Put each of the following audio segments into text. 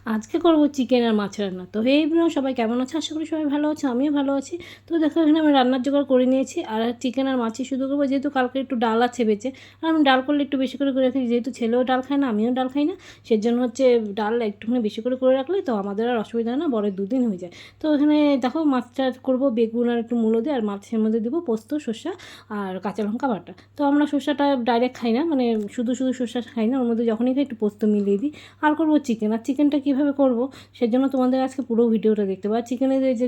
আজকে করব চিকেন আর মাছ রান্না। তো এই ব্রো সবাই কেমন আছে? আশা করি সবাই ভালো আছে, আমিও ভালো আছি। তো দেখো এখানে আমি রান্নার জোগাড় করে নিয়েছি আর চিকেন আর মাছই শুধু করবো, যেহেতু কালকে একটু ডাল আছে বেঁচে। আর আমি ডাল করলে একটু বেশি করে করে রাখি, যেহেতু ছেলেও ডাল খায় না, আমিও ডাল খাই না, সেজন্য হচ্ছে ডাল একটুখানি বেশি করে করে রাখলে তো আমাদের আর অসুবিধা হয় না, বড় দুদিন হয়ে যায়। তো এখানে দেখো মাছটা করবো বেগুন আর একটু মূলো দিয়ে, আর মাছের মধ্যে দেবো পোস্ত, শসা আর কাঁচা লঙ্কা বাটা। তো আমরা শসাটা ডাইরেক্ট খাই না, মানে শুধু শুধু শসা খাই না, ওর মধ্যে যখনই খাই একটু পোস্ত মিলিয়ে দিই। আর করবো চিকেন, আর চিকেনটা কীভাবে করবো সেজন্য তোমাদের আজকে পুরো ভিডিওটা দেখতে পাবো।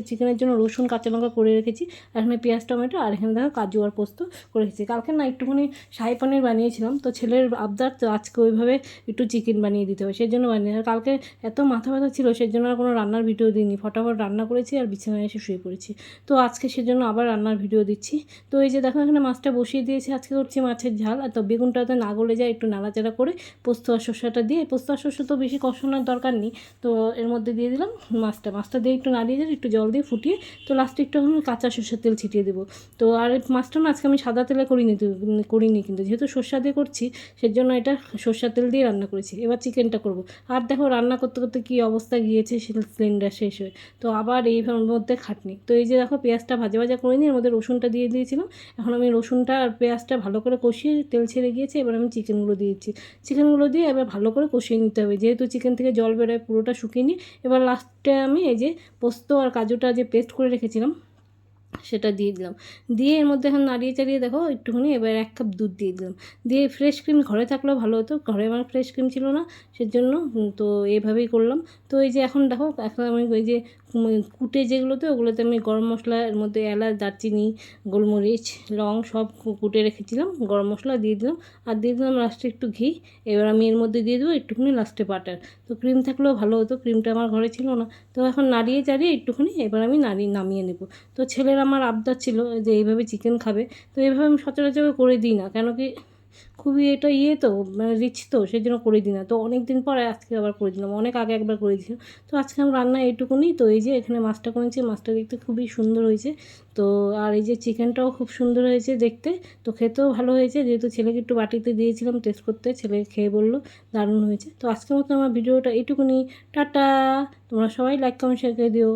চিকেনের জন্য রসুন কাঁচা লঙ্কা করে রেখেছি, আর এখানে পেঁয়াজ টমেটো, আর এখানে দেখো কাজু আর পোস্ত করে রেখেছি। কালকে না একটুখানি শাহি পনির বানিয়েছিলাম, তো ছেলের আবদার, তো আজকে ওইভাবে একটু চিকেন বানিয়ে দিতে হবে, সেই জন্য বানিয়ে। আর কালকে এত মাথা ব্যথা ছিল সেজন্য আর কোনো রান্নার ভিডিও দিইনি, ফটাফট রান্না করেছি আর বিছানায় এসে শুয়ে পড়েছি। তো আজকে সেজন্য আবার রান্নার ভিডিও দিচ্ছি। তো এই যে দেখো এখানে মাছটা বসিয়ে দিয়েছি, আজকে করছি মাছের ঝাল। আর তো বেগুনটাতে না গলে যায় একটু নাড়াচাড়া করে পোস্ত আর শসাটা দিয়ে, পোস্ত আর শসা তো বেশি কষানোর দরকার নেই, তো এর মধ্যে দিয়ে দিলাম মাছটা দিয়ে একটু নাড়িয়ে দিয়ে একটু জল দিয়ে ফুটিয়ে, তো লাস্টে একটু আমি কাঁচা সর্ষের তেল ছিটিয়ে দেবো। তো আর মাছটা না আজকে আমি সাদা তেলে করিনি কিন্তু যেহেতু সর্ষা দিয়ে করছি সেজন্য এটা সর্ষার তেল দিয়ে রান্না করেছি। এবার চিকেনটা করব। আর দেখো রান্না করতে করতে কী অবস্থা গিয়েছে, সিলিন্ডার শেষ হয়ে, তো আবার এই মধ্যে খাটনি। তো এই যে দেখো পেঁয়াজটা ভাজা ভাজা করে নিয়ে এর মধ্যে রসুনটা দিয়ে দিয়েছিলাম। এখন আমি রসুনটা আর পেঁয়াজটা ভালো করে কষিয়ে, তেল ছেড়ে গিয়েছে, এবার আমি চিকেনগুলো দিয়েছি। চিকেনগুলো দিয়ে এবার ভালো করে কষিয়ে নিতে হবে, যেহেতু চিকেন থেকে জল বেরোয়, পুরোটা শুকিয়ে নিই। এবার লাস্টে আমি এই যে পোস্ত আর কাজুটা যে পেস্ট করে রেখেছিলাম সেটা দিয়ে দিলাম। দিয়ে এর মধ্যে এখন নাড়িয়ে চাড়িয়ে দেখো একটুখানি, এবার 1 কাপ দুধ দিয়ে দিলাম। দিয়ে ফ্রেশ ক্রিম ঘরে থাকলেও ভালো হতো, ঘরে আমার ফ্রেশ ক্রিম ছিল না, সেজন্য তো এইভাবেই করলাম। তো এই যে এখন দেখো, এখন আমি ওই যে কুটে যেগুলোতে, ওগুলোতে আমি গরম মশলা, এর মধ্যে এলাচ, দারচিনি, গোলমরিচ, লং সব কুটে রেখেছিলাম, গরম মশলা দিয়ে দিলাম। আর দিয়ে দিলাম লাস্টে একটু ঘি। এবার আমি এর মধ্যে দিয়ে দেবো একটুখানি লাস্টে বাটার। তো ক্রিম থাকলেও ভালো হতো, ক্রিমটা আমার ঘরে ছিল না। তো এখন নাড়িয়ে চাড়িয়ে একটুখানি এবার আমি নামিয়ে নেব। তো ছেলের আমার আবদার ছিল যে এইভাবে চিকেন খাবে, তো এইভাবে আমি সচরাচর করে দিই না, কেন কি খুবই এটা তো মানে রিচ, তো সেই জন্য করে দিই না। তো অনেক দিন পরে আজকে আবার করে দিলাম, অনেক আগে একবার করে দিয়েছিলাম। তো আজকে আমার রান্না এইটুকুনি। তো এই যে এখানে মাছটা করেছি, মাছটা দেখতে খুবই সুন্দর হয়েছে। তো আর এই যে চিকেনটাও খুব সুন্দর হয়েছে দেখতে, তো খেতেও ভালো হয়েছে, যেহেতু ছেলেকে একটু বাটিতে দিয়েছিলাম টেস্ট করতে, ছেলে খেয়ে বললো দারুণ হয়েছে। তো আজকের মতো আমার ভিডিওটা এইটুকুনি। টাটা। তোমরা সবাই লাইক কমেন্ট শেয়ার করে দিও।